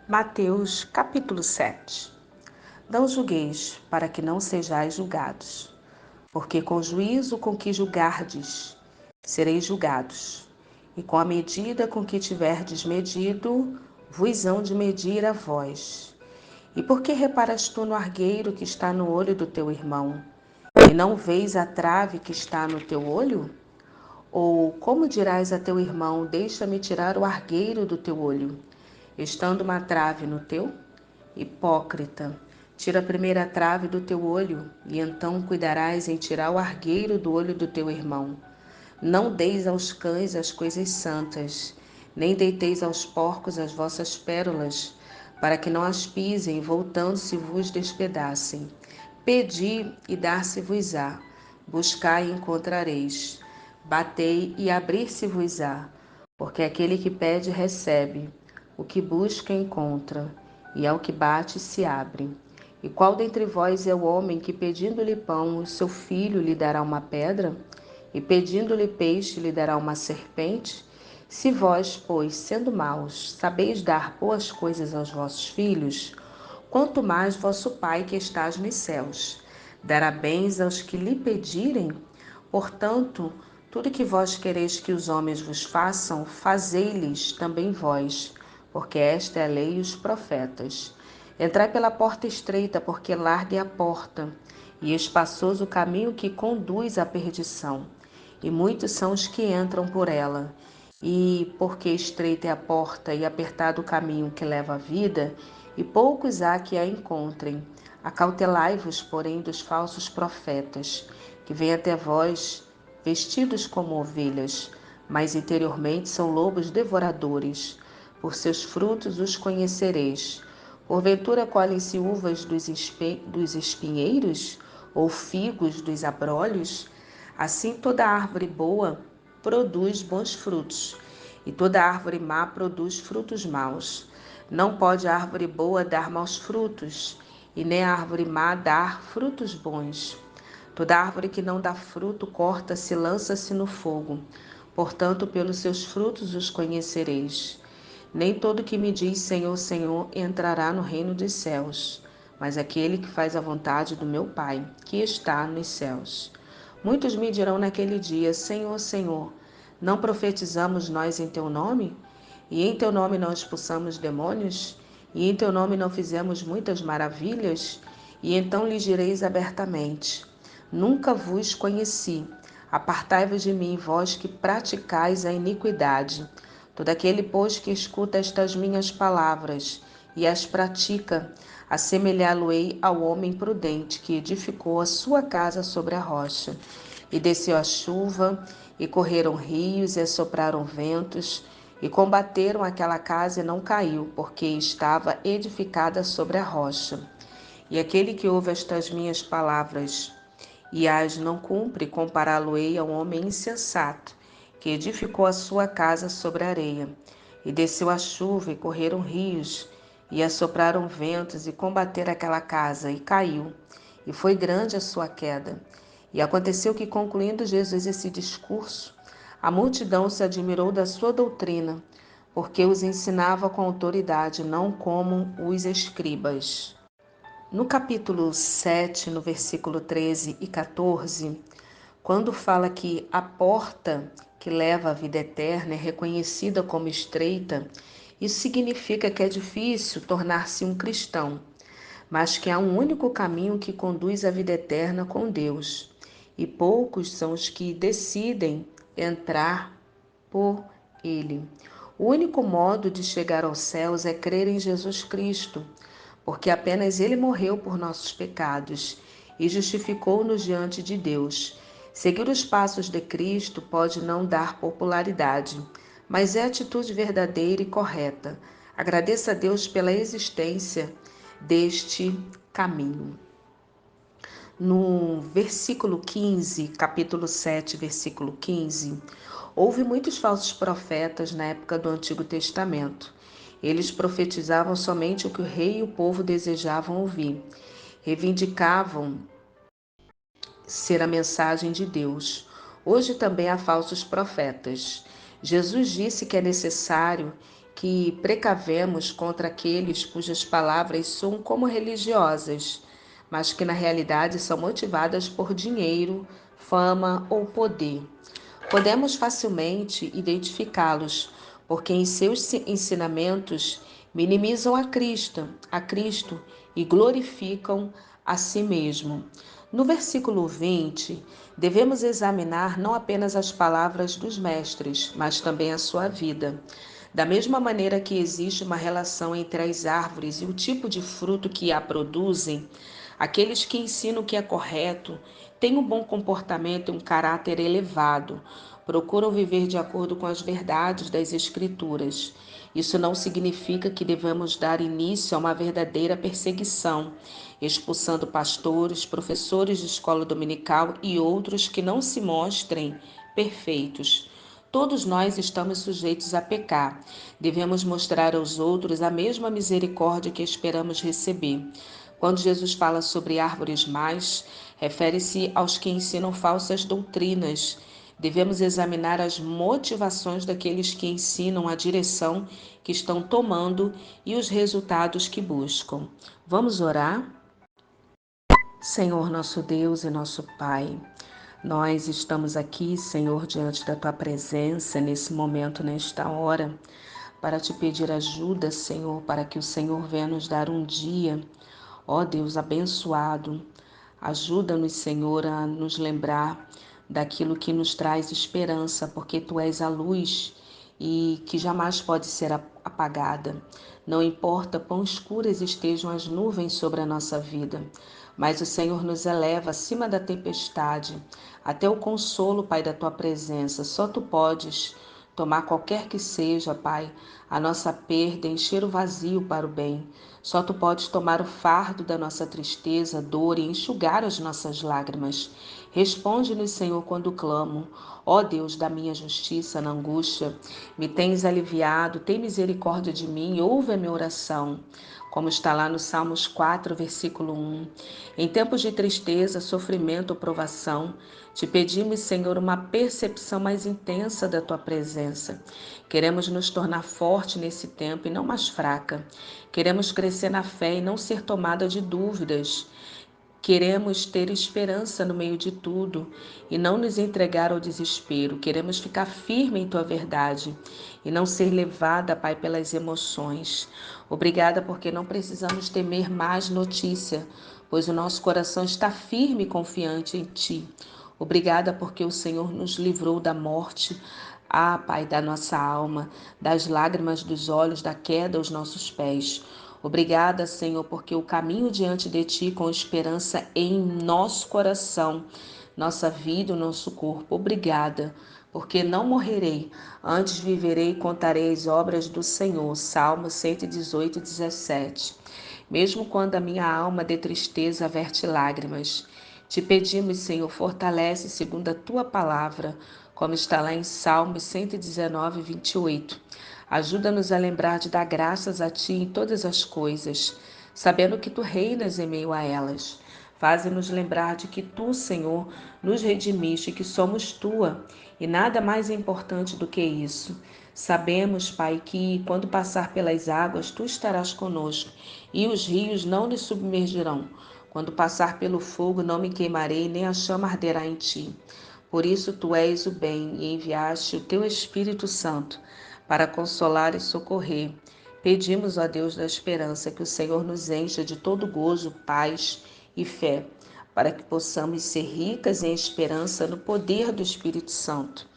Mateus capítulo 7. Não julgueis, para que não sejais julgados, porque com o juízo com que julgardes, sereis julgados, e com a medida com que tiverdes medido, vos hão de medir a vós. E por que reparas tu no argueiro que está no olho do teu irmão, e não vês a trave que está no teu olho? Ou como dirás a teu irmão, deixa-me tirar o argueiro do teu olho, estando uma trave no teu? Hipócrita, tira a primeira trave do teu olho, e então cuidarás em tirar o argueiro do olho do teu irmão. Não deis aos cães as coisas santas, nem deiteis aos porcos as vossas pérolas, para que não as pisem, voltando-se vos despedacem. Pedi e dar-se-vos-á, buscai e encontrareis, batei e abrir-se-vos-á, porque aquele que pede recebe, o que busca encontra, e ao que bate se abre. E qual dentre vós é o homem que, pedindo-lhe pão, o seu filho lhe dará uma pedra? E pedindo-lhe peixe, lhe dará uma serpente? Se vós, pois, sendo maus, sabeis dar boas coisas aos vossos filhos, quanto mais vosso Pai que estás nos céus dará bens aos que lhe pedirem? Portanto, tudo que vós quereis que os homens vos façam, fazei-lhes também vós, porque esta é a lei e os profetas. Entrai pela porta estreita, porque larga é a porta, e espaçoso o caminho que conduz à perdição, e muitos são os que entram por ela. E porque estreita é a porta e apertado o caminho que leva à vida, e poucos há que a encontrem. Acautelai-vos, porém, dos falsos profetas, que vêm até vós vestidos como ovelhas, mas interiormente são lobos devoradores. Por seus frutos os conhecereis. Porventura colhem-se uvas dos espinheiros, ou figos dos abrolhos? Assim toda árvore boa produz bons frutos, e toda árvore má produz frutos maus. Não pode a árvore boa dar maus frutos, e nem a árvore má dar frutos bons. Toda árvore que não dá fruto corta-se e lança-se no fogo. Portanto, pelos seus frutos os conhecereis. Nem todo que me diz Senhor, Senhor entrará no reino dos céus, mas aquele que faz a vontade do meu Pai, que está nos céus. Muitos me dirão naquele dia: Senhor, Senhor, não profetizamos nós em teu nome? E em teu nome não expulsamos demônios? E em teu nome não fizemos muitas maravilhas? E então lhes direis abertamente: Nunca vos conheci. Apartai-vos de mim, vós que praticais a iniquidade. Todo aquele, pois, que escuta estas minhas palavras e as pratica, assemelhá-lo-ei ao homem prudente que edificou a sua casa sobre a rocha. E desceu a chuva, e correram rios, e assopraram ventos, e combateram aquela casa e não caiu, porque estava edificada sobre a rocha. E aquele que ouve estas minhas palavras e as não cumpre, compará-lo-ei a um homem insensato, que edificou a sua casa sobre a areia. E desceu a chuva, e correram rios, e assopraram ventos, e combateram aquela casa, e caiu. E foi grande a sua queda. E aconteceu que, concluindo Jesus esse discurso, a multidão se admirou da sua doutrina, porque os ensinava com autoridade, não como os escribas. No capítulo 7, no versículo 13 e 14, quando fala que a porta que leva à vida eterna é reconhecida como estreita, isso significa que é difícil tornar-se um cristão, mas que há um único caminho que conduz à vida eterna com Deus, e poucos são os que decidem entrar por ele. O único modo de chegar aos céus é crer em Jesus Cristo, porque apenas ele morreu por nossos pecados e justificou-nos diante de Deus. Seguir os passos de Cristo pode não dar popularidade, mas é atitude verdadeira e correta. Agradeça a Deus pela existência deste caminho. No versículo 15, capítulo 7, versículo 15, houve muitos falsos profetas na época do Antigo Testamento. Eles profetizavam somente o que o rei e o povo desejavam ouvir. Reivindicavam ser a mensagem de Deus. Hoje também há falsos profetas. Jesus disse que é necessário que precavemos contra aqueles cujas palavras soam como religiosas, mas que na realidade são motivadas por dinheiro, fama ou poder. Podemos facilmente identificá-los, porque em seus ensinamentos minimizam a Cristo e glorificam a si mesmo. No versículo 20, devemos examinar não apenas as palavras dos mestres, mas também a sua vida. Da mesma maneira que existe uma relação entre as árvores e o tipo de fruto que a produzem, aqueles que ensinam o que é correto têm um bom comportamento e um caráter elevado, procuram viver de acordo com as verdades das Escrituras. Isso não significa que devemos dar início a uma verdadeira perseguição, expulsando pastores, professores de escola dominical e outros que não se mostrem perfeitos. Todos nós estamos sujeitos a pecar. Devemos mostrar aos outros a mesma misericórdia que esperamos receber. Quando Jesus fala sobre árvores más, refere-se aos que ensinam falsas doutrinas. Devemos examinar as motivações daqueles que ensinam a direção que estão tomando e os resultados que buscam. Vamos orar? Senhor, nosso Deus e nosso Pai, nós estamos aqui, Senhor, diante da Tua presença, nesse momento, nesta hora, para Te pedir ajuda, Senhor, para que o Senhor venha nos dar um dia, ó Deus, abençoado. Ajuda-nos, Senhor, a nos lembrar daquilo que nos traz esperança, porque Tu és a luz e que jamais pode ser apagada. Não importa quão escuras estejam as nuvens sobre a nossa vida, mas o Senhor nos eleva acima da tempestade, até o consolo, Pai, da Tua presença. Só Tu podes tomar qualquer que seja, Pai, a nossa perda, encher o vazio para o bem. Só Tu podes tomar o fardo da nossa tristeza, dor e enxugar as nossas lágrimas. Responde-nos, Senhor, quando clamo. Ó Deus da minha justiça na angústia, me tens aliviado, tem misericórdia de mim, ouve a minha oração. Como está lá no Salmos 4, versículo 1. Em tempos de tristeza, sofrimento ou provação, te pedimos, Senhor, uma percepção mais intensa da Tua presença. Queremos nos tornar forte nesse tempo e não mais fraca. Queremos crescer na fé e não ser tomada de dúvidas. Queremos ter esperança no meio de tudo e não nos entregar ao desespero. Queremos ficar firme em Tua verdade e não ser levada, Pai, pelas emoções. Obrigada porque não precisamos temer mais notícia, pois o nosso coração está firme e confiante em Ti. Obrigada porque o Senhor nos livrou da morte, Pai, da nossa alma, das lágrimas dos olhos, da queda aos nossos pés. Obrigada, Senhor, porque o caminho diante de Ti com esperança em nosso coração, nossa vida, o nosso corpo. Obrigada, porque não morrerei, antes viverei e contarei as obras do Senhor. Salmo 118, 17. Mesmo quando a minha alma de tristeza verte lágrimas, te pedimos, Senhor, fortalece segundo a Tua palavra, como está lá em Salmos 119, 28. Ajuda-nos a lembrar de dar graças a Ti em todas as coisas, sabendo que Tu reinas em meio a elas. Faze-nos lembrar de que Tu, Senhor, nos redimiste, que somos Tua, e nada mais é importante do que isso. Sabemos, Pai, que quando passar pelas águas, Tu estarás conosco, e os rios não nos submergirão. Quando passar pelo fogo, não me queimarei, nem a chama arderá em Ti. Por isso Tu és o bem, e enviaste o Teu Espírito Santo para consolar e socorrer. Pedimos, ó Deus da esperança, que o Senhor nos encha de todo gozo, paz e fé, para que possamos ser ricas em esperança no poder do Espírito Santo.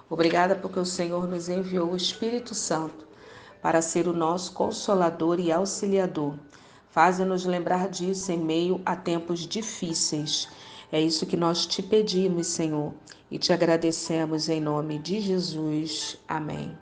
Obrigada porque o Senhor nos enviou o Espírito Santo para ser o nosso consolador e auxiliador. Faze-nos lembrar disso em meio a tempos difíceis. É isso que nós te pedimos, Senhor, e te agradecemos em nome de Jesus. Amém.